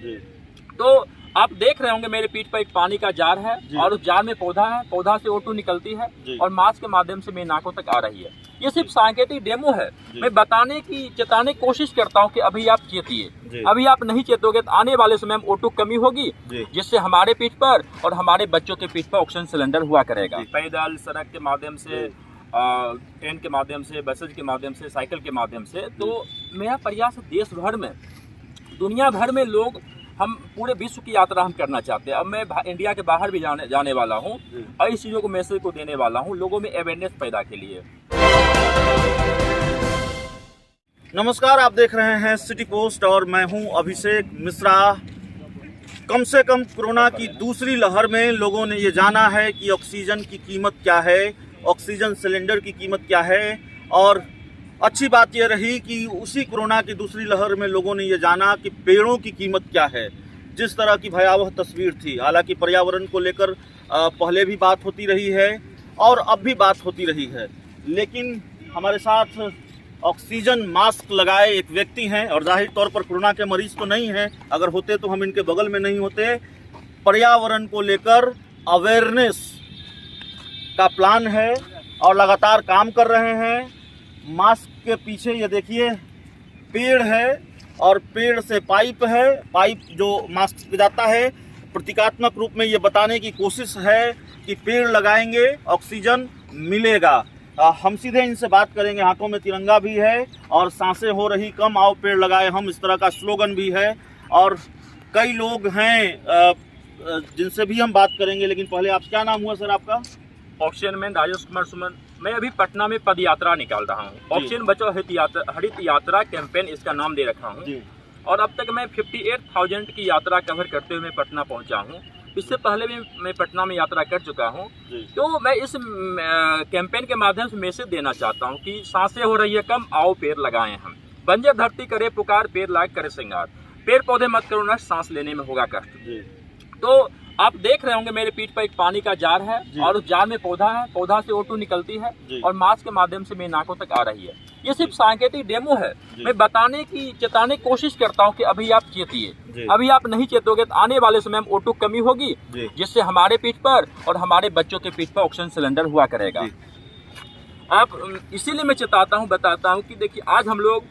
जी। तो आप देख रहे होंगे मेरे पीठ पर एक पानी का जार है और उस जार में पौधा है, पौधा से O2 निकलती है और मास्क के माध्यम से मेरी नाकों तक आ रही है। ये सिर्फ सांकेतिक डेमो है। मैं चेताने की कोशिश करता हूँ कि अभी आप चेतिए, अभी आप नहीं चेतोगे तो आने वाले समय में O2 कमी होगी, जिससे हमारे पीठ पर और हमारे बच्चों के पीठ पर ऑक्सीजन सिलेंडर हुआ करेगा। पैदल, सड़क के माध्यम से, ट्रेन के माध्यम से, बसेज के माध्यम से, साइकिल के माध्यम से। तो मेरा प्रयास देश भर में, दुनिया भर में लोग, हम पूरे विश्व की यात्रा हम करना चाहते हैं। अब मैं इंडिया के बाहर भी जाने वाला हूँ और इस चीज़ों को मैसेज को देने वाला हूँ लोगों में अवेयरनेस पैदा के लिए। नमस्कार, आप देख रहे हैं सिटी पोस्ट और मैं हूं अभिषेक मिश्रा। कम से कम कोरोना की दूसरी लहर में लोगों ने ये जाना है कि ऑक्सीजन की कीमत क्या है, ऑक्सीजन सिलेंडर की कीमत क्या है। और अच्छी बात यह रही कि उसी कोरोना की दूसरी लहर में लोगों ने ये जाना कि पेड़ों की कीमत क्या है। जिस तरह की भयावह तस्वीर थी, हालांकि पर्यावरण को लेकर पहले भी बात होती रही है और अब भी बात होती रही है, लेकिन हमारे साथ ऑक्सीजन मास्क लगाए एक व्यक्ति हैं और जाहिर तौर पर कोरोना के मरीज तो नहीं हैं, अगर होते तो हम इनके बगल में नहीं होते। पर्यावरण को लेकर अवेयरनेस का प्लान है और लगातार काम कर रहे हैं। मास्क के पीछे ये देखिए पेड़ है और पेड़ से पाइप है, पाइप जो मास्क पे जाता है। प्रतीकात्मक रूप में ये बताने की कोशिश है कि पेड़ लगाएंगे ऑक्सीजन मिलेगा। हम सीधे इनसे बात करेंगे। हाथों में तिरंगा भी है और सांसें हो रही कम, आओ पेड़ लगाए हम, इस तरह का स्लोगन भी है। और कई लोग हैं जिनसे भी हम बात करेंगे, लेकिन पहले आप, क्या नाम हुआ सर आपका? Oxygen man Rajesh Kumar Suman. मैं अभी पटना में पद यात्रा निकाल रहा हूँ। ऑक्सीजन बचाओ हरित यात्रा कैंपेन इसका नाम दे रखा हूँ। और अब तक मैं 58,000 की यात्रा कवर करते हुए मैं पटना पहुँचा हूँ। इससे पहले भी मैं पटना में यात्रा कर चुका हूँ। तो मैं इस कैंपेन के माध्यम से मैसेज देना चाहता हूँ कि सांसें हो रही है कम, आओ पेड़ लगाएं हम। बंजर धरती करे पुकार, पेड़ लायक करे श्रृंगार। पेड़ पौधे मत करो नष्ट, सांस लेने में होगा कष्ट। तो आप देख रहे होंगे मेरे पीठ पर एक पानी का जार है और उस जार में पौधा है, पौधा से O2 निकलती है और मास्क के माध्यम से मेरी नाकों तक आ रही है। ये सिर्फ सांकेतिक डेमो है। मैं चेताने की कोशिश करता हूँ कि अभी आप चेतिए, अभी आप नहीं चेतोगे तो आने वाले समय में O2 कमी होगी, जिससे हमारे पीठ पर और हमारे बच्चों के पीठ पर ऑक्सीजन सिलेंडर हुआ करेगा। आप इसीलिए मैं चेताता हूँ, बताता हूँ कि देखिए आज हम लोग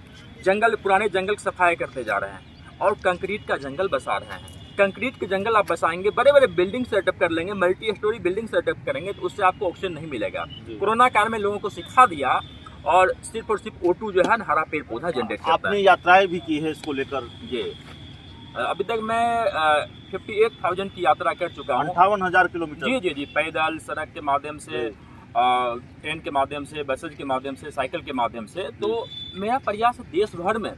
पुराने जंगल की सफाई करते जा रहे हैं और कंक्रीट का जंगल बसा रहे हैं। कंक्रीट के जंगल आप बसाएंगे, बड़े बड़े बिल्डिंग सेटअप कर लेंगे, मल्टी स्टोरी बिल्डिंग सेटअप करेंगे, तो उससे आपको ऑक्सीजन नहीं मिलेगा। कोरोना काल में लोगों को सिखा दिया और सिर्फ O2 जो है ना, हरा पेड़ पौधा जनरेट करता है। आपने यात्राएं भी की है इसको लेकर? जी, अभी तक मैं 58,000 की यात्रा कर चुका हूँ। 58,000 किलोमीटर? जी, पैदल, सड़क के माध्यम से, ट्रेन के माध्यम से, बसेज के माध्यम से, साइकिल के माध्यम से। तो मेरा प्रयास देश भर में,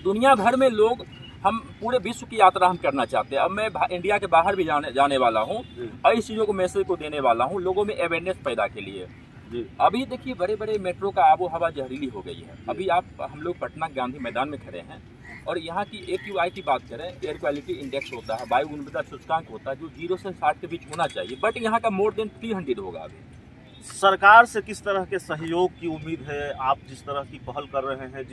दुनिया भर में लोग, हम पूरे विश्व की यात्रा हम करना चाहते हैं। अब मैं इंडिया के बाहर भी जाने वाला हूँ और इस चीज़ों को मैसेज को देने वाला हूँ लोगों में अवेयरनेस पैदा के लिए। अभी देखिए बड़े बड़े मेट्रो का आबो हवा जहरीली हो गई है। अभी हम लोग पटना गांधी मैदान में खड़े हैं और यहाँ की AQI की बात करें, एयर क्वालिटी इंडेक्स होता है, वायु गुणवत्ता सूचकांक होता है, जो 0 से 60 के बीच होना चाहिए, बट यहाँ का मोर देन 300 होगा। अभी सरकार से किस तरह के सहयोग की उम्मीद है? आप जिस तरह की पहल कर रहे हैं,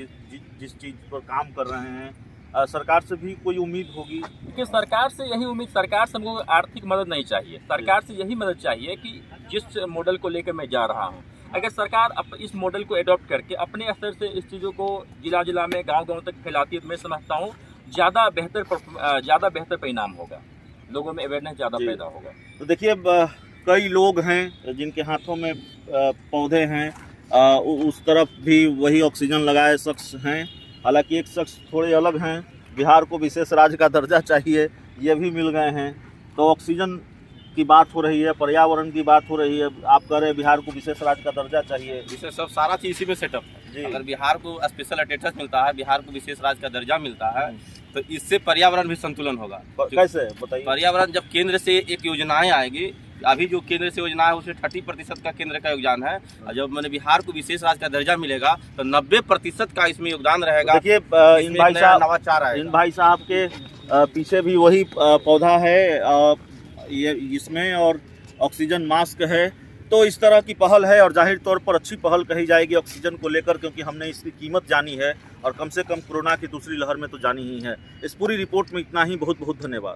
जिस चीज़ पर काम कर रहे हैं, सरकार से भी कोई उम्मीद होगी? कि सरकार से यही उम्मीद, सरकार से हमको आर्थिक मदद नहीं चाहिए, सरकार से यही मदद चाहिए कि जिस मॉडल को लेकर मैं जा रहा हूँ, अगर सरकार इस मॉडल को एडॉप्ट करके अपने स्तर से इस चीज़ों को जिला में, गांव तक फैलाती है, तो मैं समझता हूँ ज़्यादा बेहतर परिणाम होगा, लोगों में अवेयरनेस ज़्यादा पैदा होगा। तो देखिए कई लोग हैं जिनके हाथों में पौधे हैं, उस तरफ भी वही ऑक्सीजन लगाए शख्स हैं। हालांकि एक शख्स थोड़े अलग हैं, बिहार को विशेष राज्य का दर्जा चाहिए, ये भी मिल गए हैं। तो ऑक्सीजन की बात हो रही है, पर्यावरण की बात हो रही है, आप कह रहे हैं बिहार को विशेष राज्य का दर्जा चाहिए। विशेष सब सारा चीज इसी में सेटअप है। अगर बिहार को स्पेशल स्टेटस मिलता है, बिहार को विशेष राज्य का दर्जा मिलता है, तो इससे पर्यावरण भी संतुलन होगा। कैसे बताइए? पर्यावरण, जब केंद्र से एक योजनाएं आएगी, अभी जो केंद्र से योजना है उसमें 30% का केंद्र का योगदान है, और जब मैंने बिहार को विशेष राज्य का दर्जा मिलेगा तो 90% का इसमें योगदान रहेगा। देखिए इन भाई साहब के पीछे भी वही पौधा है ये इसमें, और ऑक्सीजन मास्क है। तो इस तरह की पहल है और जाहिर तौर पर अच्छी पहल कही जाएगी ऑक्सीजन को लेकर, क्योंकि हमने इसकी कीमत जानी है और कम से कम कोरोना की दूसरी लहर में तो जानी ही है। इस पूरी रिपोर्ट में इतना ही। बहुत बहुत धन्यवाद।